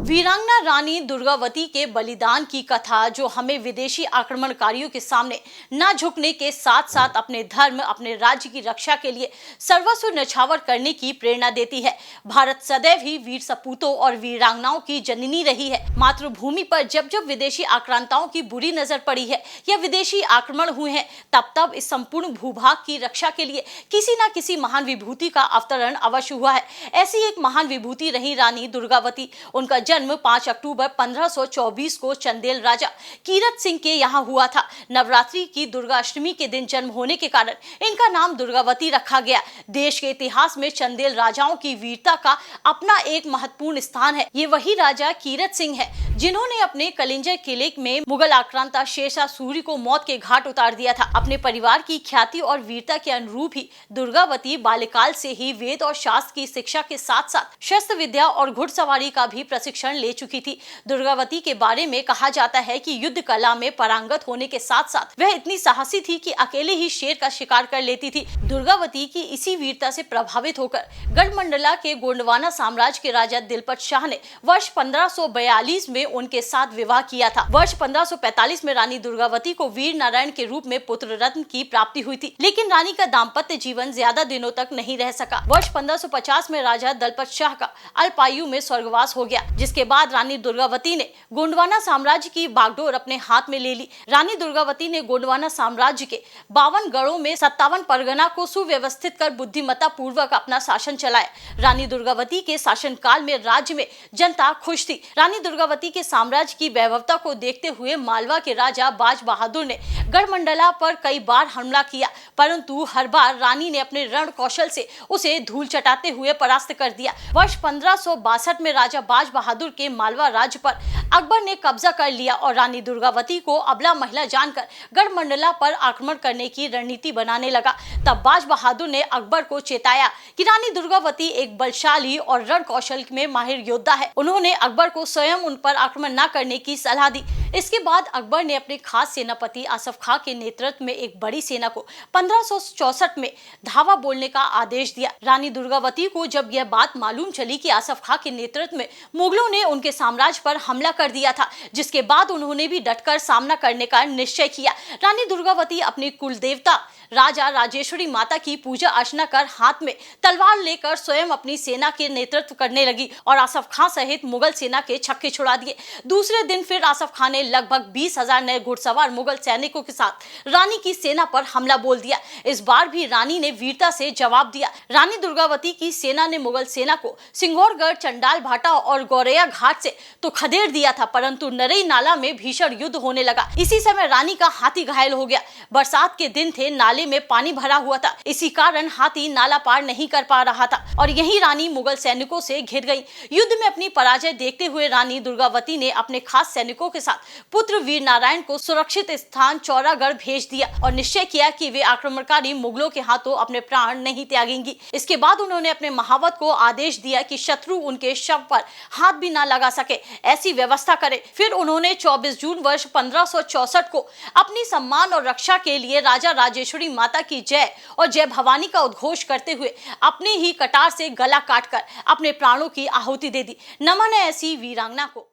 वीरांगना रानी दुर्गावती के बलिदान की कथा जो हमें विदेशी आक्रमणकारियों के सामने न झुकने के साथ साथ अपने धर्म, अपने राज्य की रक्षा के लिए सर्वस्व न्यौछावर करने की प्रेरणा देती है। भारत सदैव ही वीर सपूतों और वीरांगनाओं की जननी रही है। मातृभूमि पर जब जब विदेशी आक्रांताओं की बुरी नजर पड़ी है या विदेशी आक्रमण हुए हैं, तब तब इस संपूर्ण भूभाग की रक्षा के लिए किसी न किसी महान विभूति का अवतरण अवश्य हुआ है। ऐसी एक महान विभूति रही रानी दुर्गावती। उनका जन्म 5 अक्टूबर 1524 को चंदेल राजा कीरत सिंह के यहाँ हुआ था। नवरात्रि की दुर्गा अष्टमी के दिन जन्म होने के कारण इनका नाम दुर्गावती रखा गया। देश के इतिहास में चंदेल राजाओं की वीरता का अपना एक महत्वपूर्ण स्थान है। ये वही राजा कीरत सिंह है जिन्होंने अपने कलिंजर किले में मुगल आक्रांता शेरशाह सूरी को मौत के घाट उतार दिया था। अपने परिवार की ख्याति और वीरता के अनुरूप ही दुर्गावती बाल्यकाल से ही वेद और शास्त्र की शिक्षा के साथ साथ शस्त्र विद्या और घुड़सवारी का भी प्रशिक्षण ले चुकी थी। दुर्गावती के बारे में कहा जाता है कि युद्ध कला में पारंगत होने के साथ साथ वह इतनी साहसी थी कि अकेले ही शेर का शिकार कर लेती थी। दुर्गावती की इसी वीरता से प्रभावित होकर गढ़मंडला के गोंडवाना साम्राज्य के राजा दिलपत शाह ने वर्ष 1542 में उनके साथ विवाह किया था। वर्ष 1545 में रानी दुर्गावती को वीर नारायण के रूप में पुत्र रत्न की प्राप्ति हुई थी, लेकिन रानी का दाम्पत्य जीवन ज्यादा दिनों तक नहीं रह सका। वर्ष 1550 में राजा दलपत शाह का अल्पायु में स्वर्गवास हो गया, जिसके बाद रानी दुर्गावती ने गोंडवाना साम्राज्य की बागडोर अपने हाथ में ले ली। रानी दुर्गावती ने गोंडवाना साम्राज्य के 52 गढ़ों में 57 परगना को सुव्यवस्थित कर बुद्धिमत्ता पूर्वक अपना शासन चलाया। रानी दुर्गावती के शासन काल में राज्य में जनता खुश थी। रानी दुर्गावती के साम्राज्य की वैभवता को देखते हुए मालवा के राजा बाज बहादुर ने गढ़मंडला पर कई बार हमला किया, परंतु हर बार रानी ने अपने रण कौशल से उसे धूल चटाते हुए परास्त कर दिया। वर्ष 1562 में राजा बाज बहादुर के मालवा राज्य पर अकबर ने कब्जा कर लिया और रानी दुर्गावती को अबला महिला जानकर गढ़मंडला पर आक्रमण करने की रणनीति बनाने लगा। तब बाज बहादुर ने अकबर को चेताया कि रानी दुर्गावती एक बलशाली और रण कौशल में माहिर योद्धा है। उन्होंने अकबर को स्वयं उन पर आक्रमण न करने की सलाह दी। इसके बाद अकबर ने अपने खास सेनापति आसफ खां के नेतृत्व में एक बड़ी सेना को 1564 में धावा बोलने का आदेश दिया। रानी दुर्गावती को जब यह बात मालूम चली कि आसफ खां के नेतृत्व में मुगलों ने उनके साम्राज्य पर हमला कर दिया था, जिसके बाद उन्होंने भी डटकर सामना करने का निश्चय किया। रानी दुर्गावती अपनी कुल देवता राजा राजेश्वरी माता की पूजा अर्चना कर हाथ में तलवार लेकर स्वयं अपनी सेना के नेतृत्व करने लगी और आसफ खां सहित मुगल सेना के छक्के छुड़ा दिए। दूसरे दिन फिर आसफ खां ने लगभग 20,000 नए घुड़सवार मुगल सैनिकों के साथ रानी की सेना पर हमला बोल दिया। इस बार भी रानी ने वीरता से जवाब दिया। रानी दुर्गावती की सेना ने मुगल सेना को सिंगौरगढ़, चंडाल भाटा और गौरैया घाट से तो खदेड़ दिया था, परंतु नरई नाला में भीषण युद्ध होने लगा। इसी समय रानी का हाथी घायल हो गया। बरसात के दिन थे, नाले में पानी भरा हुआ था, इसी कारण हाथी नाला पार नहीं कर पा रहा था और यही रानी मुगल सैनिकों से घिर गई। युद्ध में अपनी पराजय देखते हुए रानी दुर्गावती ने अपने खास सैनिकों के साथ पुत्र वीर नारायण को सुरक्षित स्थान चौरागढ़ भेज दिया और निश्चय किया कि वे आक्रमणकारी मुगलों के हाथों अपने प्राण नहीं त्यागेंगी। इसके बाद उन्होंने अपने महावत को आदेश दिया कि शत्रु उनके शव पर हाथ भी ना लगा सके, ऐसी व्यवस्था करे। फिर उन्होंने 24 जून वर्ष 1564 को अपनी सम्मान और रक्षा के लिए राजा राजेश्वरी माता की जय और जय भवानी का उद्घोष करते हुए अपनी ही कटार से गला काटकर अपने प्राणों की आहुति दे दी। नमन है ऐसी वीरांगना को।